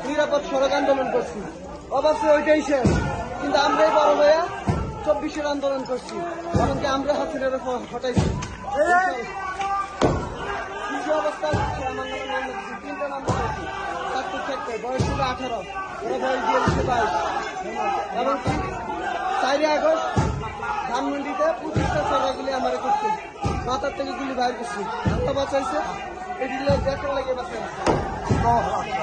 নিরাপদ সড়ক আন্দোলন করছি, অবশ্যই ওইটাই শেষ। কিন্তু আমরাই বড় হয়ে 24-এর আন্দোলন করছি, এমনকি আমরা হাসিনের হটাইছি। কিছু অবস্থা হচ্ছে আমার নামে 3টা নাম্বার আছে, 4 থেকে বয়স ছিল 18, ওরা বয়স দিয়েছে 22। এমনকি 4 আগস্ট ধানমন্ডিতে 25টা সরাগুলি আমার করছে, মাথার থেকে গুলি বাইর করছি, আত্মা বাঁচাইছে। এটি দেখা লাগে বাঁচাই ঢাকা